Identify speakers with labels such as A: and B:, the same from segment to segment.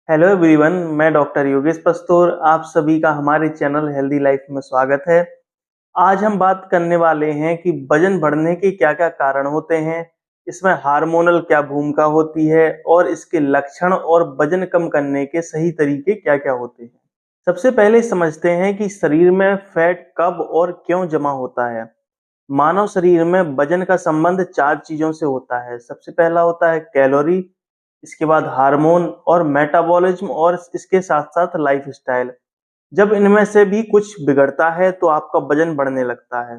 A: Hello everyone, मैं doctor Yogesh पस्तोर। आप सभी का हमारे चैनल हेल्दी लाइफ में स्वागत है। आज हम बात करने वाले हैं कि वजन बढ़ने के क्या-क्या कारण होते हैं, इसमें हार्मोनल क्या भूमिका होती है और इसके लक्षण और वजन कम करने के सही तरीके क्या-क्या होते हैं। सबसे पहले समझते हैं कि शरीर में फैट कब और क्यों जमा होता है। मानव शरीर में वजन का संबंध 4 चीज़ों से होता है। सबसे पहला होता है कैलोरी, इसके बाद हार्मोन और मेटाबॉलिज्म और इसके साथ-साथ लाइफ़स्टाइल। जब इनमें से भी कुछ बिगड़ता है तो आपका वजन बढ़ने लगता है।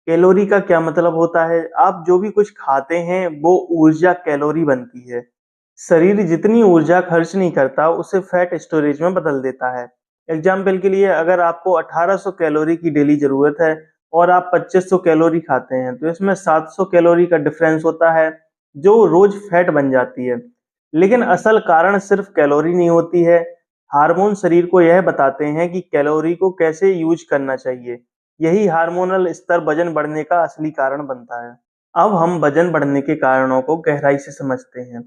A: कैलोरी का क्या मतलब होता है? आप जो भी कुछ खाते हैं वो ऊर्जा कैलोरी बनती है। शरीर जितनी ऊर्जा खर्च नहीं करता उसे फैट स्टोरेज में बदल देता है। एग्जाम्पल के लिए अगर आपको 1800 कैलोरी की डेली ज़रूरत है और आप 2500 कैलोरी खाते हैं तो इसमें 700 कैलोरी का डिफरेंस होता है जो रोज फैट बन जाती है। लेकिन असल कारण सिर्फ कैलोरी नहीं होती है। हार्मोन शरीर को यह बताते हैं कि कैलोरी को कैसे यूज करना चाहिए। यही हार्मोनल स्तर वजन बढ़ने का असली कारण बनता है। अब हम वजन बढ़ने के कारणों को गहराई से समझते हैं।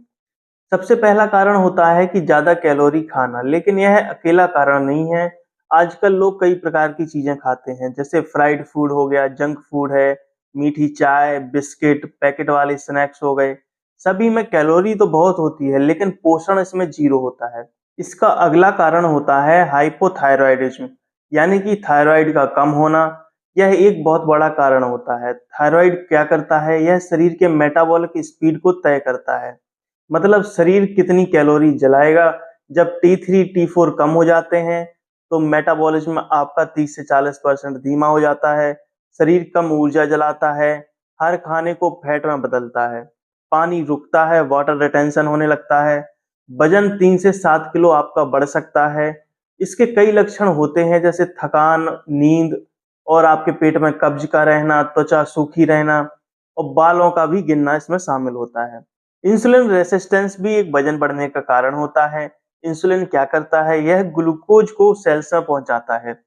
A: सबसे पहला कारण होता है कि ज़्यादा कैलोरी खाना, लेकिन यह अकेला कारण नहीं है। आजकल लोग कई प्रकार की चीज़ें खाते हैं, जैसे फ्राइड फूड हो गया, जंक फूड है, मीठी चाय, बिस्किट, पैकेट वाले स्नैक्स हो गए। सभी में कैलोरी तो बहुत होती है, लेकिन पोषण इसमें 0 होता है। इसका अगला कारण होता है हाइपोथायरॉयडिज्म, यानी कि थायराइड का कम होना। यह एक बहुत बड़ा कारण होता है। थायराइड क्या करता है? यह शरीर के मेटाबॉलिक स्पीड को तय करता है। मतलब शरीर कितनी कैलोरी जलाएगा। जब T3 T4 कम हो जाते हैं तो मेटाबॉलिज्म आपका 30 से 40% धीमा हो जाता है। शरीर कम ऊर्जा जलाता है, हर खाने को फैट में बदलता है, पानी रुकता है, वाटर रिटेंशन होने लगता है। वजन 3 से 7 किलो आपका बढ़ सकता है। इसके कई लक्षण होते हैं, जैसे थकान, नींद और आपके पेट में कब्ज का रहना, त्वचा सूखी रहना और बालों का भी गिरना इसमें शामिल होता है। इंसुलिन रेसिस्टेंस भी एक वजन बढ़ने का कारण होता है। इंसुलिन क्या करता है? यह ग्लूकोज को सेल्स में पहुंचाता है,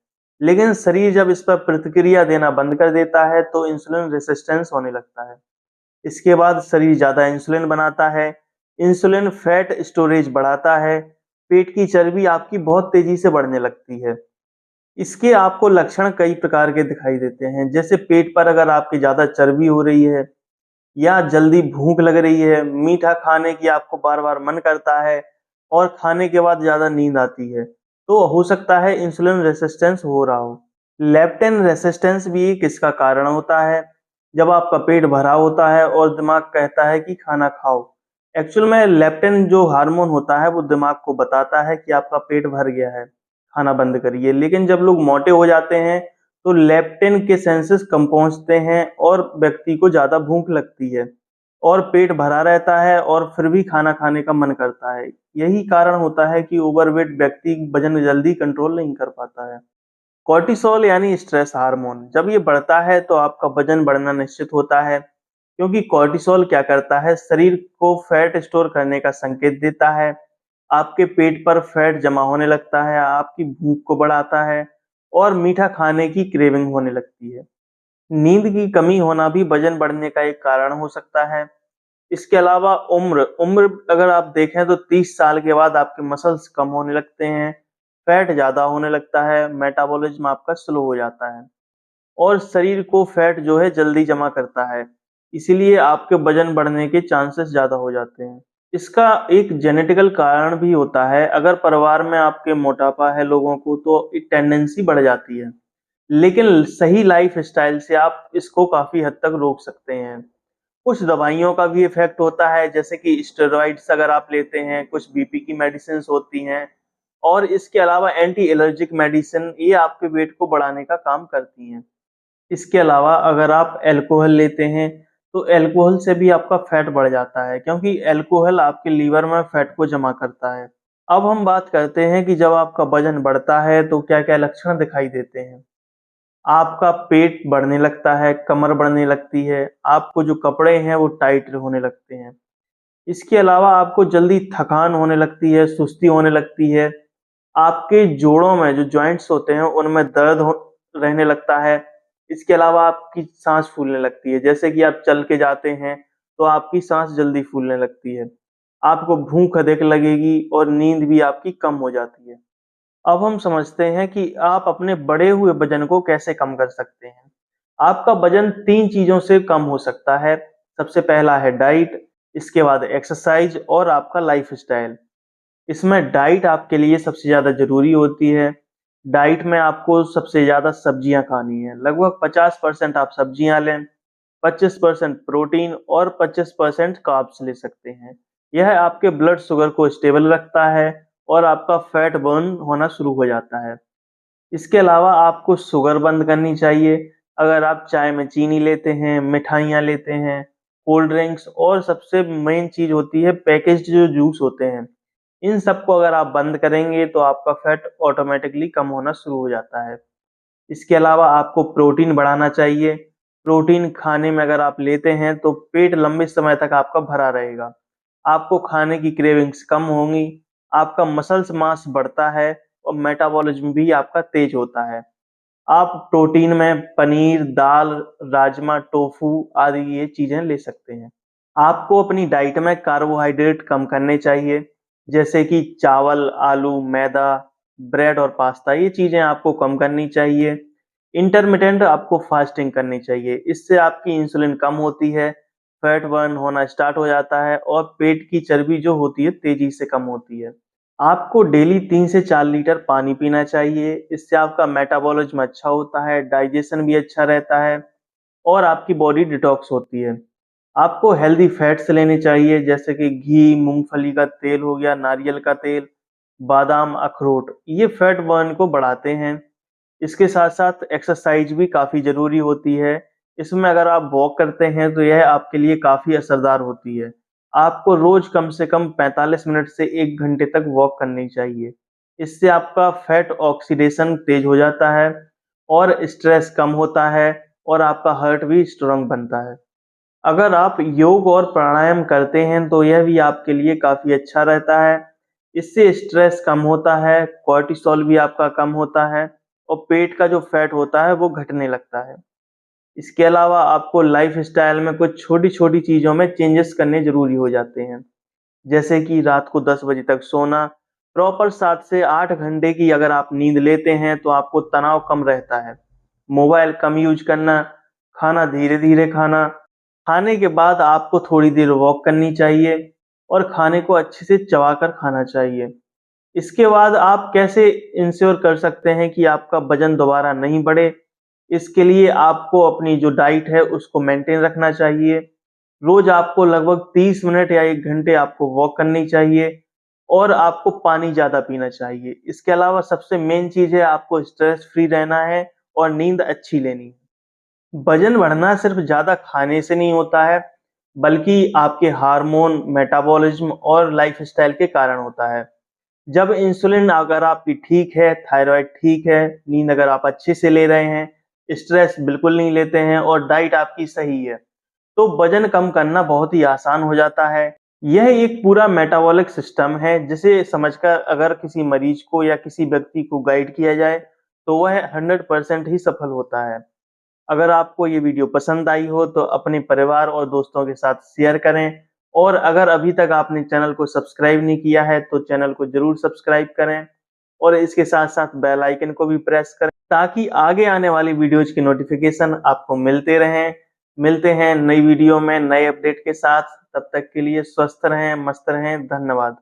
A: लेकिन शरीर जब इस पर प्रतिक्रिया देना बंद कर देता है तो इंसुलिन रेसिस्टेंस होने लगता है। इसके बाद शरीर ज़्यादा इंसुलिन बनाता है। इंसुलिन फैट स्टोरेज बढ़ाता है। पेट की चर्बी आपकी बहुत तेजी से बढ़ने लगती है। इसके आपको लक्षण कई प्रकार के दिखाई देते हैं, जैसे पेट पर अगर आपकी ज़्यादा चर्बी हो रही है या जल्दी भूख लग रही है, मीठा खाने की आपको बार-बार मन करता है और खाने के बाद ज़्यादा नींद आती है, तो हो सकता है इंसुलिन रेजिस्टेंस हो रहा हो। लेप्टिन रेजिस्टेंस भी एक इसका कारण होता है। जब आपका पेट भरा होता है और दिमाग कहता है कि खाना खाओ। एक्चुअल में लेप्टिन जो हार्मोन होता है वो दिमाग को बताता है कि आपका पेट भर गया है, खाना बंद करिए। लेकिन जब लोग मोटे हो जाते हैं तो लेप्टिन के सेंसेस कम पहुंचते हैं और व्यक्ति को ज़्यादा भूख लगती है और पेट भरा रहता है और फिर भी खाना खाने का मन करता है। यही कारण होता है कि ओवरवेट व्यक्ति वजन जल्दी कंट्रोल नहीं कर पाता है। कॉर्टिसोल यानी स्ट्रेस हार्मोन जब ये बढ़ता है तो आपका वजन बढ़ना निश्चित होता है, क्योंकि कॉर्टिसोल क्या करता है? शरीर को फैट स्टोर करने का संकेत देता है। आपके पेट पर फैट जमा होने लगता है, आपकी भूख को बढ़ाता है और मीठा खाने की क्रेविंग होने लगती है। नींद की कमी होना भी वजन बढ़ने का एक कारण हो सकता है। इसके अलावा उम्र उम्र अगर आप देखें तो 30 साल के बाद आपके मसल्स कम होने लगते हैं, फैट ज़्यादा होने लगता है, मेटाबॉलिज्म आपका स्लो हो जाता है और शरीर को फैट जो है जल्दी जमा करता है। इसीलिए आपके वजन बढ़ने के चांसेस ज़्यादा हो जाते हैं। इसका एक जेनेटिकल कारण भी होता है। अगर परिवार में आपके मोटापा है लोगों को तो एक टेंडेंसी बढ़ जाती है। लेकिन सही लाइफ़स्टाइल से आप इसको काफ़ी हद तक रोक सकते हैं। कुछ दवाइयों का भी इफ़ेक्ट होता है, जैसे कि स्टेरॉइड्स अगर आप लेते हैं, कुछ बीपी की मेडिसिन्स होती हैं और इसके अलावा एंटी एलर्जिक मेडिसिन ये आपके वेट को बढ़ाने का काम करती हैं। इसके अलावा अगर आप अल्कोहल लेते हैं, तो अल्कोहल से भी आपका फैट बढ़ जाता है, क्योंकि अल्कोहल आपके लीवर में फैट को जमा करता है। अब हम बात करते हैं कि जब आपका वज़न बढ़ता है, तो क्या-क्या लक्षण दिखाई देते हैं। आपका पेट बढ़ने लगता है, कमर बढ़ने लगती है, आपको जो कपड़े हैं वो टाइट होने लगते हैं। इसके अलावा आपको जल्दी थकान होने लगती है, सुस्ती होने लगती है। आपके जोड़ों में जो जॉइंट्स होते हैं उनमें दर्द हो रहने लगता है। इसके अलावा आपकी साँस फूलने लगती है, जैसे कि आप चल के जाते हैं तो आपकी साँस जल्दी फूलने लगती है। आपको भूख अधिक लगेगी और नींद भी आपकी कम हो जाती है। अब हम समझते हैं कि आप अपने बढ़े हुए वजन को कैसे कम कर सकते हैं। आपका वजन 3 चीज़ों से कम हो सकता है। सबसे पहला है डाइट, इसके बाद एक्सरसाइज और आपका लाइफ़स्टाइल। इसमें डाइट आपके लिए सबसे ज़्यादा ज़रूरी होती है। डाइट में आपको सबसे ज़्यादा सब्जियाँ खानी है। लगभग 50% आप सब्जियाँ लें, 25% प्रोटीन और 25% कार्ब्स ले सकते हैं। यह आपके ब्लड शुगर को स्टेबल रखता है और आपका फैट बर्न होना शुरू हो जाता है। इसके अलावा आपको शुगर बंद करनी चाहिए। अगर आप चाय में चीनी लेते हैं, मिठाइयाँ लेते हैं, कोल्ड ड्रिंक्स और सबसे मेन चीज़ होती है पैकेज्ड जो जूस होते हैं, इन सबको अगर आप बंद करेंगे तो आपका फैट ऑटोमैटिकली कम होना शुरू हो जाता है। इसके अलावा आपको प्रोटीन बढ़ाना चाहिए। प्रोटीन खाने में अगर आप लेते हैं तो पेट लंबे समय तक आपका भरा रहेगा। आपको खाने की क्रेविंग्स कम होंगी, आपका मसल्स मास बढ़ता है और मेटाबॉलिज्म भी आपका तेज होता है। आप प्रोटीन में पनीर, दाल, राजमा, टोफू आदि ये चीज़ें ले सकते हैं। आपको अपनी डाइट में कार्बोहाइड्रेट कम करने चाहिए, जैसे कि चावल, आलू, मैदा, ब्रेड और पास्ता ये चीज़ें आपको कम करनी चाहिए। इंटरमिटेंट आपको फास्टिंग करनी चाहिए, इससे आपकी इंसुलिन कम होती है, फैट बर्न होना स्टार्ट हो जाता है और पेट की चर्बी जो होती है तेज़ी से कम होती है। आपको डेली 3 से 4 लीटर पानी पीना चाहिए, इससे आपका मेटाबॉलिज्म अच्छा होता है, डाइजेशन भी अच्छा रहता है और आपकी बॉडी डिटॉक्स होती है। आपको हेल्दी फैट्स लेने चाहिए जैसे कि घी, मूँगफली का तेल हो गया, नारियल का तेल, बादाम, अखरोट, ये फैट बर्न को बढ़ाते हैं। इसके साथ-साथ एक्सरसाइज भी काफ़ी ज़रूरी होती है। इसमें अगर आप वॉक करते हैं तो यह आपके लिए काफ़ी असरदार होती है। आपको रोज़ कम से कम 45 मिनट से 1 घंटे तक वॉक करनी चाहिए। इससे आपका फैट ऑक्सीडेशन तेज़ हो जाता है और स्ट्रेस कम होता है और आपका हार्ट भी स्ट्रॉन्ग बनता है। अगर आप योग और प्राणायाम करते हैं तो यह भी आपके लिए काफ़ी अच्छा रहता है। इससे स्ट्रेस कम होता है, कॉर्टिसोल भी आपका कम होता है और पेट का जो फैट होता है वो घटने लगता है। इसके अलावा आपको लाइफ़स्टाइल में कुछ छोटी-छोटी चीज़ों में चेंजेस करने ज़रूरी हो जाते हैं। जैसे कि रात को 10 बजे तक सोना, प्रॉपर 7 से 8 घंटे की अगर आप नींद लेते हैं तो आपको तनाव कम रहता है। मोबाइल कम यूज़ करना, खाना धीरे-धीरे खाना, खाने के बाद आपको थोड़ी देर वॉक करनी चाहिए और खाने को अच्छे से चबाकर खाना चाहिए। इसके बाद आप कैसे इंश्योर कर सकते हैं कि आपका वज़न दोबारा नहीं बढ़े? इसके लिए आपको अपनी जो डाइट है उसको मेंटेन रखना चाहिए। रोज़ आपको लगभग 30 मिनट या 1 घंटे आपको वॉक करनी चाहिए और आपको पानी ज़्यादा पीना चाहिए। इसके अलावा सबसे मेन चीज़ है आपको स्ट्रेस फ्री रहना है और नींद अच्छी लेनी है। वजन बढ़ना सिर्फ ज़्यादा खाने से नहीं होता है, बल्कि आपके हार्मोन, मेटाबॉलिज्म और लाइफ़स्टाइल के कारण होता है। जब इंसुलिन अगर आपकी ठीक है, थायरॉइड ठीक है, नींद अगर आप अच्छे से ले रहे हैं, स्ट्रेस बिल्कुल नहीं लेते हैं और डाइट आपकी सही है, तो वजन कम करना बहुत ही आसान हो जाता है। यह एक पूरा मेटाबॉलिक सिस्टम है जिसे समझकर अगर किसी मरीज को या किसी व्यक्ति को गाइड किया जाए, तो वह 100% ही सफल होता है। अगर आपको ये वीडियो पसंद आई हो तो अपने परिवार और दोस्तों के साथ शेयर करें और अगर अभी तक आपने चैनल को सब्सक्राइब नहीं किया है तो चैनल को ज़रूर सब्सक्राइब करें और इसके साथ-साथ बेल आइकन को भी प्रेस करें ताकि आगे आने वाली वीडियोज़ की नोटिफ़िकेशन आपको मिलते रहें। मिलते हैं नई वीडियो में नए अपडेट के साथ, तब तक के लिए स्वस्थ रहें, मस्त रहें। धन्यवाद।